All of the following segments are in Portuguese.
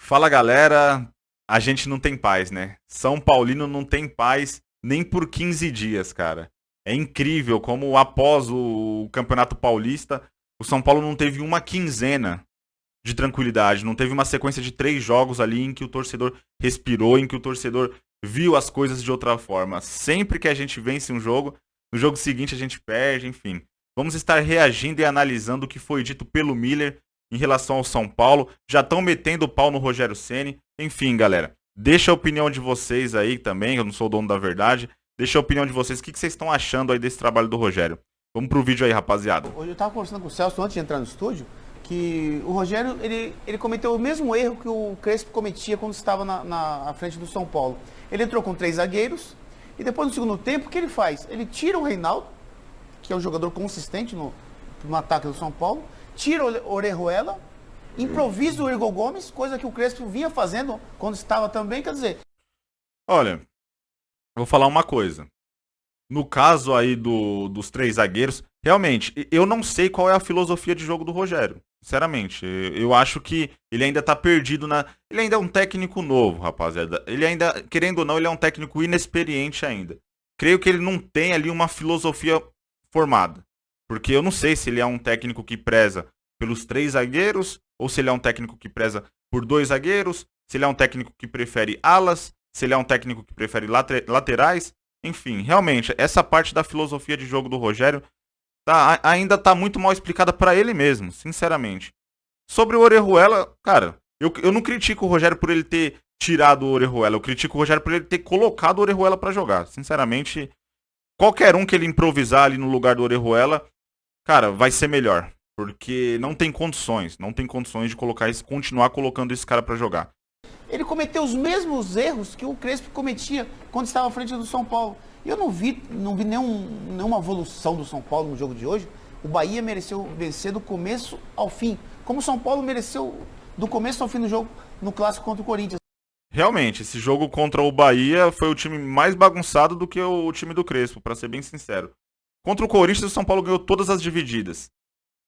Fala galera, a gente não tem paz, né? São Paulino não tem paz nem por 15 dias, cara. É incrível como após o Campeonato Paulista, o São Paulo não teve uma quinzena de tranquilidade, não teve uma sequência de 3 jogos ali em que o torcedor respirou, em que o torcedor viu as coisas de outra forma. Sempre que a gente vence um jogo, no jogo seguinte a gente perde, enfim. Vamos estar reagindo e analisando o que foi dito pelo Miller em relação ao São Paulo. Já estão metendo o pau no Rogério Ceni. Enfim, galera, deixa a opinião de vocês aí também, eu não sou o dono da verdade. Deixa a opinião de vocês, o que vocês estão achando aí desse trabalho do Rogério? Vamos pro vídeo aí, rapaziada. Hoje eu estava conversando com o Celso antes de entrar no estúdio, que o Rogério ele cometeu o mesmo erro que o Crespo cometia quando estava à frente do São Paulo. Ele entrou com 3 zagueiros e depois no segundo tempo, o que ele faz? Ele tira o Reinaldo, que é um jogador consistente no ataque do São Paulo, tira o Orejuela, improvisa o Igor Gomes, coisa que o Crespo vinha fazendo quando estava também, quer dizer... Olha, vou falar uma coisa. No caso aí dos 3 zagueiros, realmente, eu não sei qual é a filosofia de jogo do Rogério. Sinceramente, eu acho que ele ainda tá perdido na... Ele ainda é um técnico novo, rapaziada. Ele ainda, querendo ou não, ele é um técnico inexperiente ainda. Creio que ele não tem ali uma filosofia formada. Porque eu não sei se ele é um técnico que preza pelos 3 zagueiros, ou se ele é um técnico que preza por 2 zagueiros, se ele é um técnico que prefere alas, se ele é um técnico que prefere laterais. Enfim, realmente, essa parte da filosofia de jogo do Rogério ainda tá muito mal explicada para ele mesmo, sinceramente. Sobre o Orejuela, cara, eu não critico o Rogério por ele ter tirado o Orejuela, eu critico o Rogério por ele ter colocado o Orejuela para jogar. Sinceramente, qualquer um que ele improvisar ali no lugar do Orejuela, cara, vai ser melhor. Porque não tem condições de colocar continuar colocando esse cara para jogar. Ele cometeu os mesmos erros que o Crespo cometia quando estava à frente do São Paulo. E eu não vi nenhuma evolução do São Paulo no jogo de hoje. O Bahia mereceu vencer do começo ao fim, como o São Paulo mereceu do começo ao fim do jogo no clássico contra o Corinthians. Realmente, esse jogo contra o Bahia foi o time mais bagunçado do que o time do Crespo, para ser bem sincero. Contra o Corinthians, o São Paulo ganhou todas as divididas.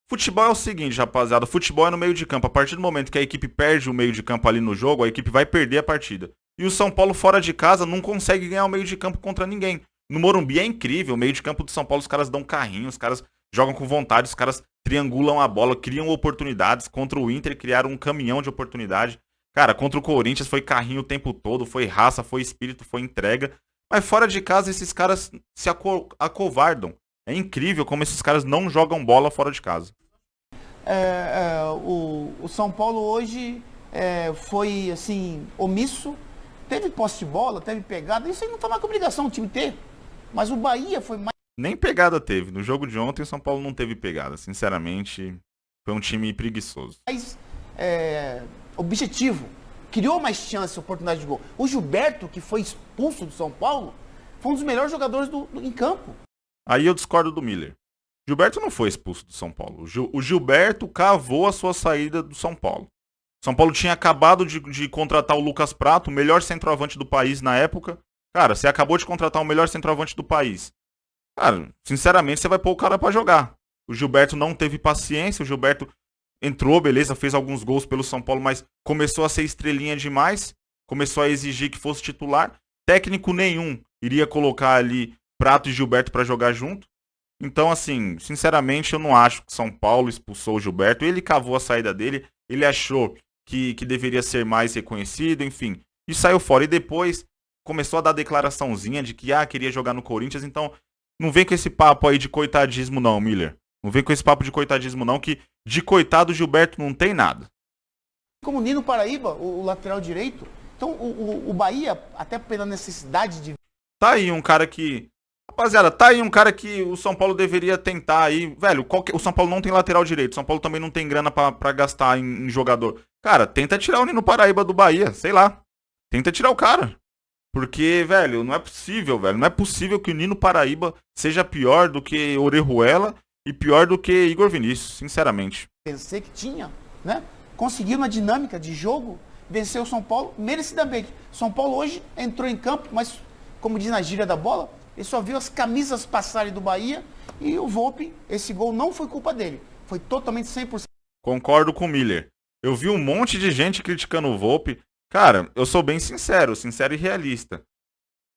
Futebol é o seguinte, rapaziada, futebol é no meio de campo. A partir do momento que a equipe perde o meio de campo ali no jogo, a equipe vai perder a partida. E o São Paulo fora de casa não consegue ganhar o meio de campo contra ninguém. No Morumbi é incrível, o meio de campo do São Paulo os caras dão carrinho, os caras jogam com vontade, os caras triangulam a bola, criam oportunidades. Contra o Inter criaram um caminhão de oportunidade. Cara, contra o Corinthians foi carrinho o tempo todo, foi raça, foi espírito, foi entrega. Mas fora de casa esses caras se acovardam. É incrível como esses caras não jogam bola fora de casa. O São Paulo hoje foi assim, omisso. Teve posse de bola, teve pegada. Isso aí não foi uma obrigação o time ter. Mas o Bahia foi mais Nem pegada teve. No jogo de ontem o São Paulo não teve pegada. Sinceramente, foi um time preguiçoso. Objetivo. Criou mais chance, oportunidade de gol. O Gilberto, que foi expulso do São Paulo, foi um dos melhores jogadores em campo. Aí eu discordo do Miller. Gilberto não foi expulso do São Paulo. O Gilberto cavou a sua saída do São Paulo. São Paulo tinha acabado de contratar o Lucas Prato, o melhor centroavante do país na época. Cara, você acabou de contratar o melhor centroavante do país. Cara, sinceramente, você vai pôr o cara pra jogar. O Gilberto não teve paciência, o Gilberto entrou, beleza, fez alguns gols pelo São Paulo, mas começou a ser estrelinha demais, começou a exigir que fosse titular. Técnico nenhum iria colocar ali Prato e Gilberto pra jogar junto. Então, assim, sinceramente, eu não acho que São Paulo expulsou o Gilberto. Ele cavou a saída dele, ele achou que deveria ser mais reconhecido, enfim, e saiu fora. E depois começou a dar declaraçãozinha de que queria jogar no Corinthians. Então, não vem com esse papo aí de coitadismo não, Miller. Não vem com esse papo de coitadismo não, que de coitado o Gilberto não tem nada. Como o Nino Paraíba, o lateral direito. Então, o Bahia, até pela necessidade de... Tá aí um cara que... Rapaziada, tá aí um cara que o São Paulo deveria tentar aí. Velho, o São Paulo não tem lateral direito. O São Paulo também não tem grana pra gastar em jogador. Cara, tenta tirar o Nino Paraíba do Bahia, sei lá. Tenta tirar o cara. Porque, velho, não é possível, velho. Não é possível que o Nino Paraíba seja pior do que Orejuela e pior do que Igor Vinícius, sinceramente. Pensei que tinha, né? Conseguiu na dinâmica de jogo vencer o São Paulo merecidamente. São Paulo hoje entrou em campo, mas, como diz na gíria da bola, ele só viu as camisas passarem do Bahia e o Volpi, esse gol não foi culpa dele. Foi totalmente 100%. Concordo com o Miller. Eu vi um monte de gente criticando o Volpi. Cara, eu sou bem sincero e realista.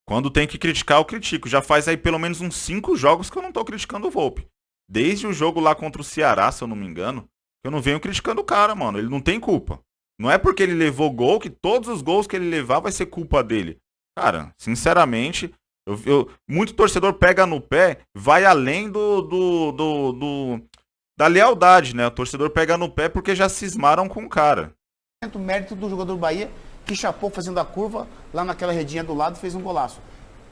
Quando tem que criticar, eu critico. Já faz aí pelo menos uns 5 jogos que eu não tô criticando o Volpi. Desde o jogo lá contra o Ceará, se eu não me engano, eu não venho criticando o cara, mano. Ele não tem culpa. Não é porque ele levou gol que todos os gols que ele levar vai ser culpa dele. Cara, sinceramente, muito torcedor pega no pé, vai além da lealdade, né? O torcedor pega no pé porque já cismaram com o cara. O mérito do jogador do Bahia, que chapou fazendo a curva, lá naquela redinha do lado, fez um golaço.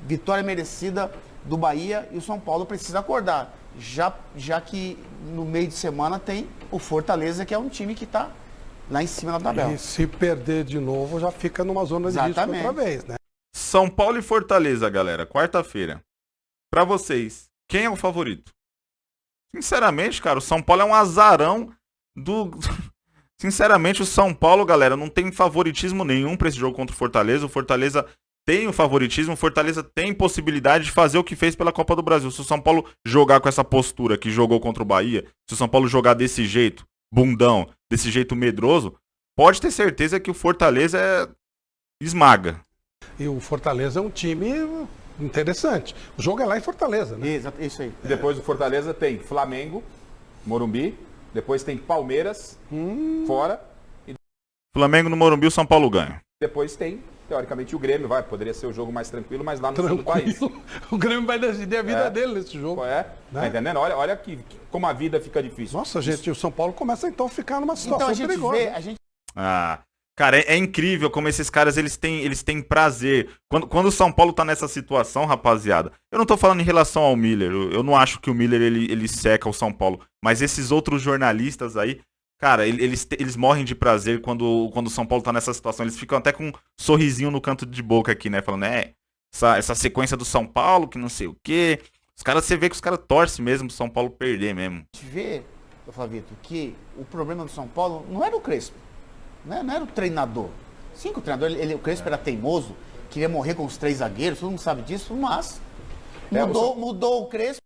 Vitória merecida do Bahia e o São Paulo precisa acordar. Já que no meio de semana tem o Fortaleza, que é um time que está lá em cima na tabela. E se perder de novo, já fica numa zona de risco outra vez, né? São Paulo e Fortaleza, galera, quarta-feira. Pra vocês, quem é o favorito? Sinceramente, cara, o São Paulo é um azarão do... Sinceramente, o São Paulo, galera, não tem favoritismo nenhum pra esse jogo contra o Fortaleza. O Fortaleza tem o favoritismo, o Fortaleza tem possibilidade de fazer o que fez pela Copa do Brasil. Se o São Paulo jogar com essa postura que jogou contra o Bahia, se o São Paulo jogar desse jeito, bundão, desse jeito medroso, pode ter certeza que o Fortaleza esmaga. E o Fortaleza é um time interessante. O jogo é lá em Fortaleza, né? Exato, isso aí. Depois do Fortaleza tem Flamengo, Morumbi, depois tem Palmeiras, fora, Flamengo no Morumbi, o São Paulo ganha. depois tem, teoricamente, o Grêmio, poderia ser o jogo mais tranquilo, mas lá no sul do país. O Grêmio vai decidir a vida dele nesse jogo. Qual é? Né? Tá entendendo? Olha como a vida fica difícil. Nossa, gente, o São Paulo começa então a ficar numa situação Então a gente perigosa. vê, a gente Cara, é incrível como esses caras eles têm prazer. Quando o São Paulo tá nessa situação, rapaziada, eu não tô falando em relação ao Miller, eu não acho que o Miller ele seca o São Paulo, mas esses outros jornalistas aí, cara, eles morrem de prazer quando o São Paulo tá nessa situação. Eles ficam até com um sorrisinho no canto de boca aqui, né? Falando, essa sequência do São Paulo, que não sei o quê. Você vê que os caras torcem mesmo pro São Paulo perder mesmo. vê, Flavito, que o problema do São Paulo não era o Crespo, não era o treinador. Sim, que o treinador, o Crespo era teimoso, queria morrer com os 3 zagueiros, todo mundo sabe disso, mas mudou o Crespo.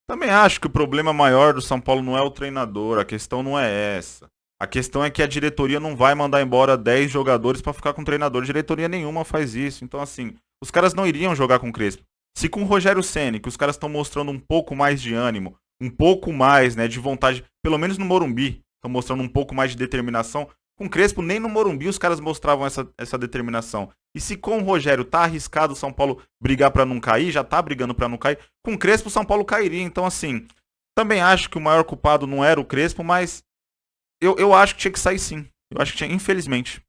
Também acho que o problema maior do São Paulo não é o treinador, a questão não é essa. A questão é que a diretoria não vai mandar embora 10 jogadores pra ficar com o treinador. Diretoria nenhuma faz isso. Então, assim, os caras não iriam jogar com o Crespo. Se com o Rogério Ceni, que os caras estão mostrando um pouco mais de ânimo, um pouco mais, né, de vontade, pelo menos no Morumbi, estão mostrando um pouco mais de determinação. Com o Crespo, nem no Morumbi os caras mostravam essa determinação. E se com o Rogério tá arriscado o São Paulo brigar pra não cair, já tá brigando pra não cair, com o Crespo o São Paulo cairia. Então, assim, também acho que o maior culpado não era o Crespo, mas eu acho que tinha que sair sim. Eu acho que tinha, infelizmente.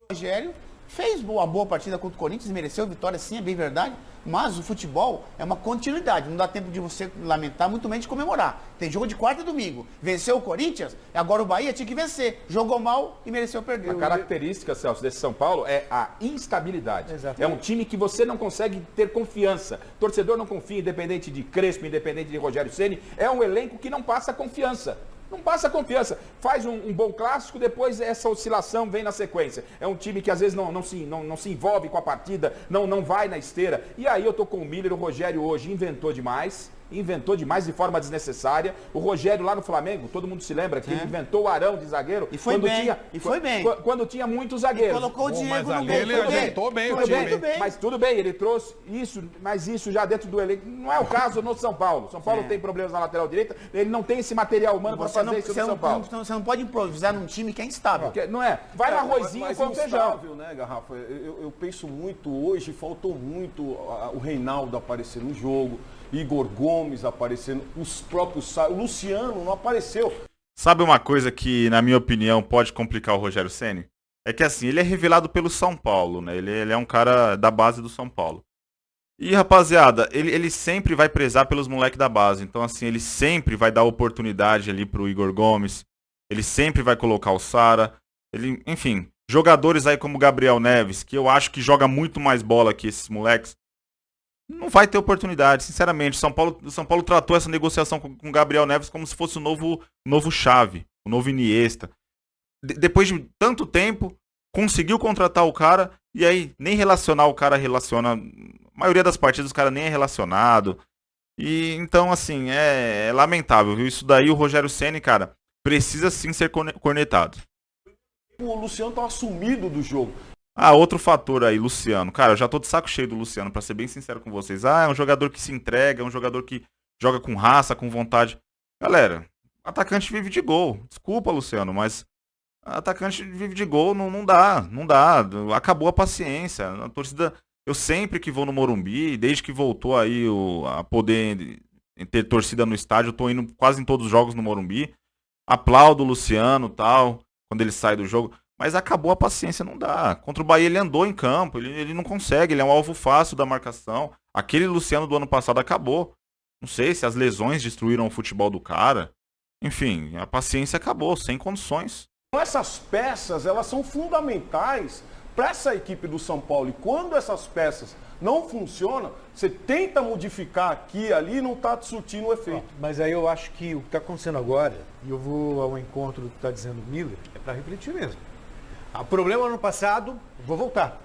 O Rogério fez uma boa partida contra o Corinthians, mereceu vitória, sim, é bem verdade, mas o futebol é uma continuidade, não dá tempo de você lamentar, muito menos de comemorar. Tem jogo de quarta e domingo, venceu o Corinthians, agora o Bahia tinha que vencer, jogou mal e mereceu perder. A característica, Celso, desse São Paulo é a instabilidade. Exatamente. É um time que você não consegue ter confiança. O torcedor não confia, independente de Crespo, independente de Rogério Ceni. É um elenco que não passa confiança. Não passa confiança. Faz um bom clássico, depois essa oscilação vem na sequência. É um time que às vezes não se envolve com a partida, não vai na esteira. E aí eu tô com o Miller, o Rogério hoje inventou demais de forma desnecessária. O Rogério lá no Flamengo, todo mundo se lembra que ele inventou o Arão de zagueiro. E foi bem. Quando tinha muitos zagueiros. Colocou o Diego mas no ali meio. ele ajeitou bem o Tudo time. bem, mas tudo bem, ele trouxe isso, mas isso já dentro do elenco. Não é o caso no São Paulo. São Paulo tem problemas na lateral direita, ele não tem esse material humano para fazer isso no São Paulo. Você não pode improvisar num time que é instável. Não é? Vai no arrozinho com feijão. Instável, né, Garrafa? Eu penso muito hoje, faltou muito o Reinaldo aparecer no jogo, Igor Gomes aparecendo, os próprios... O Luciano não apareceu. Sabe uma coisa que, na minha opinião, pode complicar o Rogério Ceni? É que assim, ele é revelado pelo São Paulo, né? Ele é um cara da base do São Paulo. E, rapaziada, ele sempre vai prezar pelos moleques da base. Então, assim, ele sempre vai dar oportunidade ali pro Igor Gomes. Ele sempre vai colocar o Sara. Enfim, jogadores aí como Gabriel Neves, que eu acho que joga muito mais bola que esses moleques, não vai ter oportunidade, sinceramente. O São Paulo tratou essa negociação com o Gabriel Neves como se fosse o novo Xavi, o novo Iniesta. Depois de tanto tempo, conseguiu contratar o cara e aí nem relacionar o cara relaciona. A maioria das partidas o cara nem é relacionado. E então, assim, é lamentável, viu? Isso daí o Rogério Ceni, cara, precisa sim ser cornetado. o Luciano tava sumido do jogo. Ah, outro fator aí, Luciano. Cara, eu já tô de saco cheio do Luciano, pra ser bem sincero com vocês. Ah, é um jogador que se entrega, é um jogador que joga com raça, com vontade. Galera, atacante vive de gol. Desculpa, Luciano, mas atacante vive de gol, não dá, não dá. Acabou a paciência. A torcida, eu sempre que vou no Morumbi, desde que voltou aí a poder ter torcida no estádio, eu tô indo quase em todos os jogos no Morumbi. Aplaudo o Luciano, tal, quando ele sai do jogo. Mas acabou a paciência, não dá. Contra o Bahia ele andou em campo, ele não consegue, ele é um alvo fácil da marcação. Aquele Luciano do ano passado acabou. Não sei se as lesões destruíram o futebol do cara. Enfim, a paciência acabou, sem condições. Essas peças, elas são fundamentais para essa equipe do São Paulo. E quando essas peças não funcionam, você tenta modificar aqui e ali e não está surtindo o efeito. Mas aí eu acho que o que está acontecendo agora, e eu vou ao encontro do que está dizendo o Miller, é para refletir mesmo. O problema ano passado, vou voltar,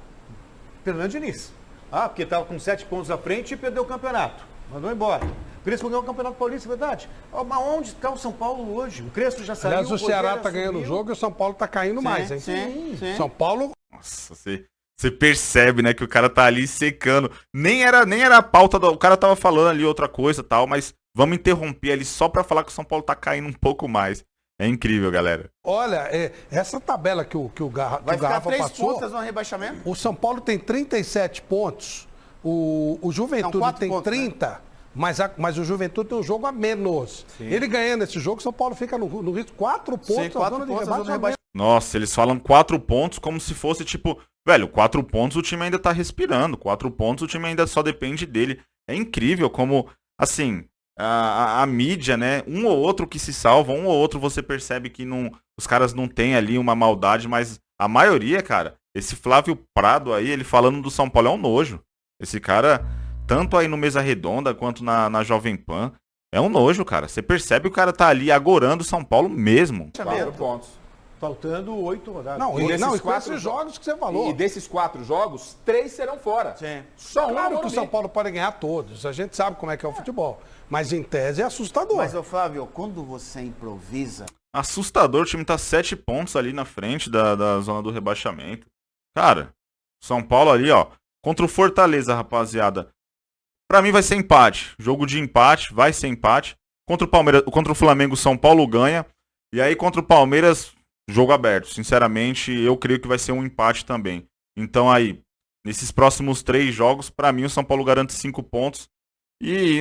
Fernando Diniz. Porque estava com 7 pontos à frente e perdeu o campeonato. Mandou embora. O Crespo ganhou o Campeonato Paulista, é verdade. Mas onde está o São Paulo hoje? O Crespo já saiu. Aliás, o Ceará está ganhando o assumiu. jogo e o São Paulo está caindo mais, hein? Sim. São Paulo. Nossa, você percebe, né, que o cara tá ali secando. Nem era a pauta, o cara tava falando ali outra coisa e tal, mas vamos interromper ali só pra falar que o São Paulo tá caindo um pouco mais. É incrível, galera. Olha, essa tabela que o Vai ficar Garrafa 3 passou, pontos no rebaixamento? o São Paulo tem 37 pontos, o Juventude 4 tem pontos, 30, mas o Juventude tem um jogo a menos. Ele ganhando esse jogo, o São Paulo fica no risco 4 pontos, Sim, 4 zona de pontos na zona de rebaixamento. Nossa, eles falam 4 pontos como se fosse tipo, velho, 4 pontos o time ainda tá respirando, 4 pontos o time ainda só depende dele. É incrível como, assim, a mídia, né, um ou outro que se salva, um ou outro você percebe que os caras não têm ali uma maldade, mas a maioria, cara, esse Flávio Prado aí, ele falando do São Paulo é um nojo. Esse cara, tanto aí no Mesa Redonda quanto na Jovem Pan, é um nojo, cara. Você percebe que o cara tá ali agorando o São Paulo mesmo. 4 pontos. Faltando 8 rodadas. Não, E e desses com quatro esses jogos que você falou. E desses 4 jogos, 3 serão fora. Sim. Só um Claro que o Morumbi. São Paulo pode ganhar todos, a gente sabe como é que é o futebol, mas em tese é assustador. Mas, ô Flávio, quando você improvisa, Assustador, o time tá 7 pontos ali na frente da zona do rebaixamento. Cara, São Paulo ali, ó, contra o Fortaleza, rapaziada. Pra mim vai ser empate. Jogo de empate, vai ser empate. Contra o Palmeiras, contra o Flamengo, São Paulo ganha. E aí contra o Palmeiras, jogo aberto. Sinceramente, eu creio que vai ser um empate também. Então aí, nesses próximos 3 jogos, pra mim o São Paulo garante 5 pontos. E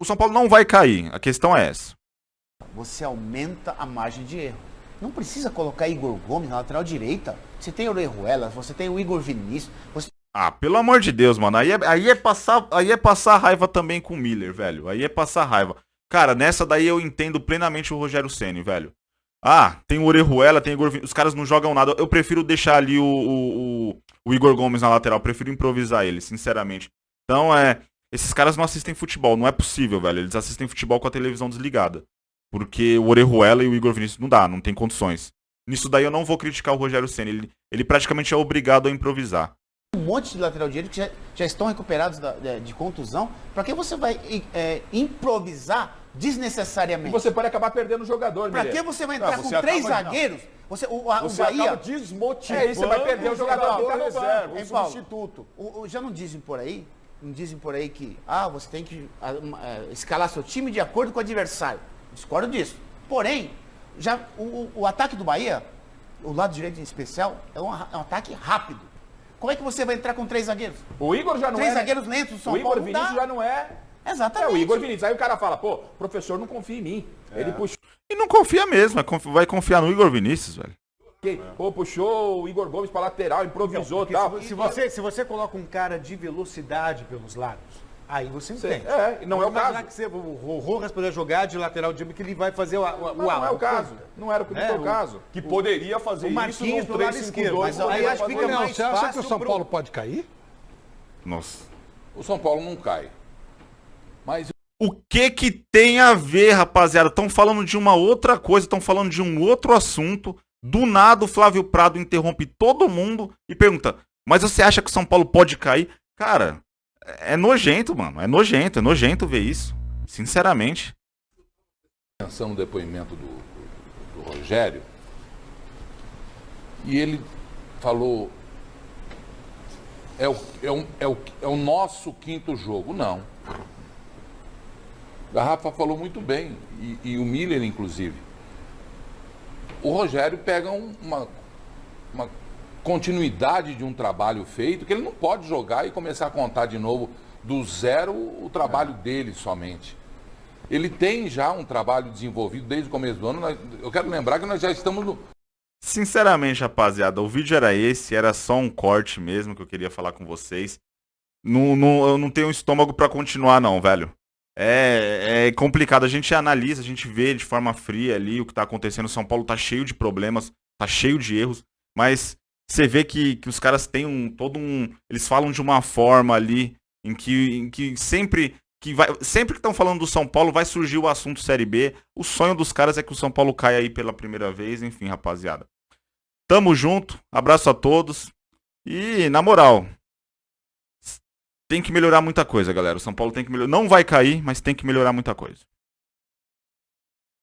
o São Paulo não vai cair. A questão é essa. você aumenta a margem de erro. Não precisa colocar Igor Gomes na lateral direita. Você tem o Orejuela, você tem o Igor Vinícius. Ah, pelo amor de Deus, mano. Aí é passar raiva também com o Miller, velho. Aí é passar raiva. Cara, nessa daí eu entendo plenamente o Rogério Ceni, velho. Ah, tem o Orejuela, tem o Igor Vinícius. Os caras não jogam nada. Eu prefiro deixar ali o Igor Gomes na lateral. Eu prefiro improvisar ele, sinceramente. Então, esses caras não assistem futebol. Não é possível, velho. Eles assistem futebol com a televisão desligada. Porque o Orejuela e o Igor Vinícius não tem condições. Nisso daí eu não vou criticar o Rogério Ceni. Ele praticamente é obrigado a improvisar. Um monte de lateral direito que já estão recuperados de contusão. Para que você vai improvisar desnecessariamente? E você pode acabar perdendo o jogador, Para Miller. que você vai entrar você com 3 acaba- zagueiros? Você Você Bahia... acaba desmotivando. É isso, você vai perder o jogador que tá no reserva, banco. o Hein, Paulo? substituto. Já não dizem por aí? Não dizem por aí que você tem que escalar seu time de acordo com o adversário. Discordo disso. Porém, já o ataque do Bahia, o lado direito em especial, é um ataque rápido. Como é que você vai entrar com 3 zagueiros? O Igor já não 3 é. zagueiros lentos do São O Igor Paulo. Vinícius já não é. Exatamente. O Igor Vinícius. Aí o cara fala, pô, professor não confia em mim. Ele puxou, E não confia mesmo. Vai confiar no Igor Vinícius, velho. puxou o Igor Gomes pra lateral, improvisou e tal. Porque se você coloca um cara de velocidade pelos lados, aí você entende. Não é o Vamos imaginar caso. que o Rojas poder jogar de lateral direito, que ele vai fazer o Não é o caso. Não era o que foi o caso. Que poderia fazer O isso Marquinhos num do lado esquerdo, 3-5-2. mas aí acho que fica Não, mais você acha que o fácil São pro- Paulo pode cair? Nossa. O São Paulo não cai. Mas O que tem a ver, rapaziada? Estão falando de uma outra coisa, estão falando de um outro assunto. Do nada o Flávio Prado interrompe todo mundo e pergunta: mas você acha que o São Paulo pode cair? Cara, é nojento, mano. É nojento ver isso. Sinceramente. pensando no depoimento do Rogério, e ele falou, é o nosso quinto jogo. Não. O Garrafa falou muito bem, e o Miller, inclusive. O Rogério pega uma continuidade de um trabalho feito, que ele não pode jogar e começar a contar de novo do zero o trabalho dele somente. Ele tem já um trabalho desenvolvido desde o começo do ano. Eu quero lembrar que nós já estamos no... Sinceramente, rapaziada, o vídeo era esse, era só um corte mesmo que eu queria falar com vocês. Eu não tenho estômago pra continuar não, velho. É complicado, a gente analisa, a gente vê de forma fria ali o que tá acontecendo. São Paulo tá cheio de problemas, tá cheio de erros, mas você vê que os caras têm eles falam de uma forma ali em que sempre que estão falando do São Paulo vai surgir o assunto Série B. O sonho dos caras é que o São Paulo caia aí pela primeira vez. Enfim, rapaziada, tamo junto, abraço a todos e, na moral, tem que melhorar muita coisa, galera. O São Paulo tem que melhorar. Não vai cair, mas tem que melhorar muita coisa.